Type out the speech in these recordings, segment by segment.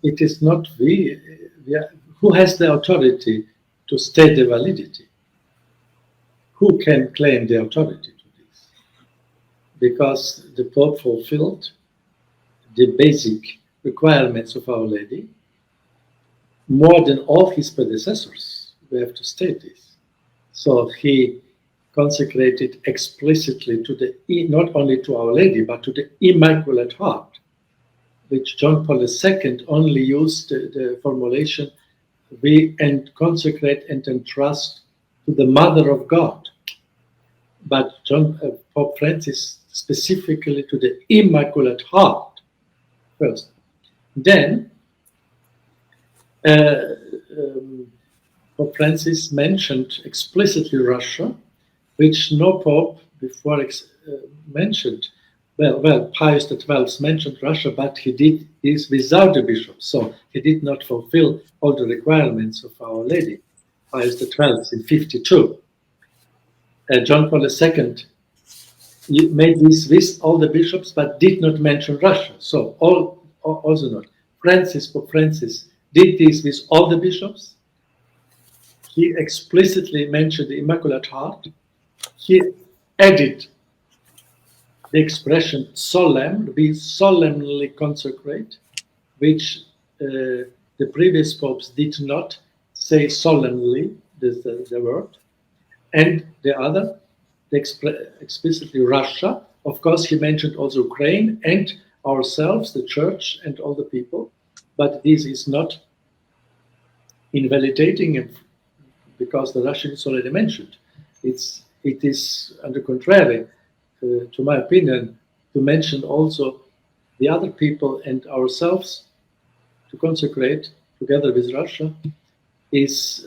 it is not who has the authority to state the validity? Who can claim the authority to this? Because the Pope fulfilled the basic requirements of Our Lady more than all his predecessors. We have to state this. So he consecrated explicitly to not only to Our Lady, but to the Immaculate Heart, which John Paul II only used the formulation, we consecrate and entrust to the Mother of God. But Pope Francis specifically to the Immaculate Heart first. Then Pope Francis mentioned explicitly Russia, which no Pope before mentioned. Well, Pius XII mentioned Russia, but he did this without the bishops, so he did not fulfill all the requirements of Our Lady. Pius XII in 52. John Paul II made this with all the bishops, but did not mention Russia. So also not. Pope Francis did this with all the bishops. He explicitly mentioned the Immaculate Heart. He added the expression solemn, we solemnly consecrate, which the previous popes did not say solemnly, the word. And the other, explicitly Russia. Of course, he mentioned also Ukraine and ourselves, the church and all the people. But this is not invalidating him because the Russian is already mentioned. It is, on the contrary, to my opinion, to mention also the other people and ourselves to consecrate together with Russia is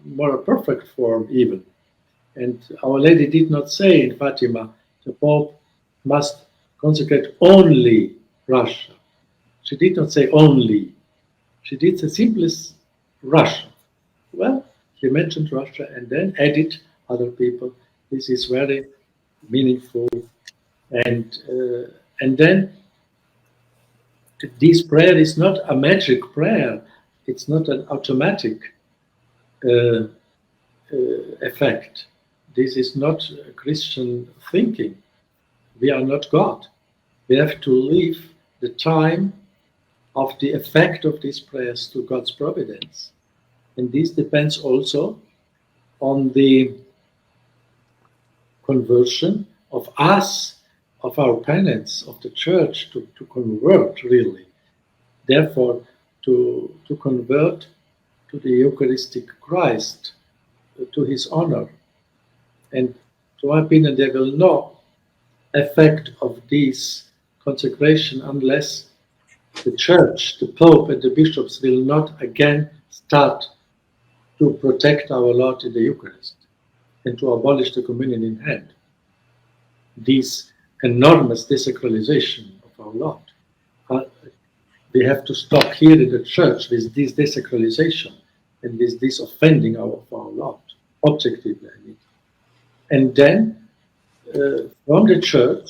more a perfect form even. And Our Lady did not say in Fatima, the Pope must consecrate only Russia. She did not say only. She did the simplest Russia. Well, she mentioned Russia and then added other people. This is very meaningful. And then this prayer is not a magic prayer. It's not an automatic effect. This is not Christian thinking. We are not God. We have to leave the time of the effect of these prayers to God's providence. And this depends also on the conversion of us, of our penance, of the church to convert really. Therefore, to convert to the Eucharistic Christ, to his honor. And to my opinion, there will no effect of this consecration unless the church, the Pope and the bishops will not again start to protect our Lord in the Eucharist and to abolish the communion in hand. This enormous desacralization of our Lord. We have to stop here in the church with this desacralization and with this offending of our Lord, objectively I mean. And then from the church,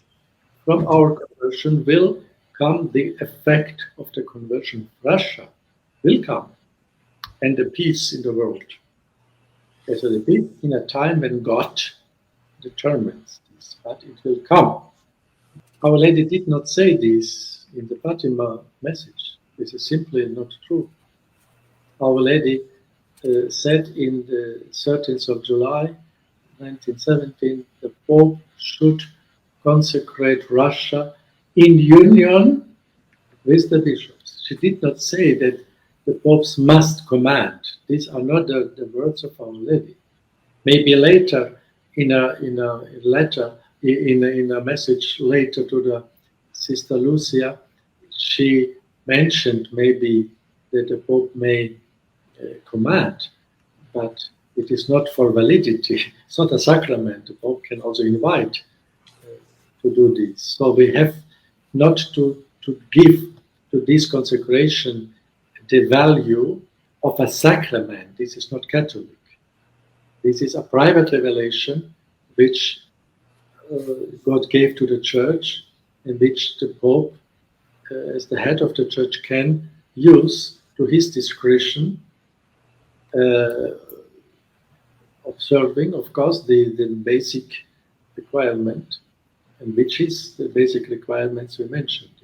from our conversion will come the effect of the conversion of Russia, will come, and the peace in the world. As a bit in a time when God determines this, but it will come. Our Lady did not say this in the Fatima message. This is simply not true. Our Lady said in the 13th of July, 1917, the Pope should consecrate Russia in union with the bishops. She did not say that the popes must command. These are not the words of Our Lady. Maybe later, in a letter, in a message later to the Sister Lucia, she mentioned maybe that the Pope may command, but it is not for validity. It's not a sacrament. The Pope can also invite to do this. So we have not to give to this consecration the value of a sacrament. This is not Catholic. This is a private revelation which God gave to the Church, in which the Pope as the head of the church, can use to his discretion, observing, of course, the basic requirement, and which is the basic requirements we mentioned.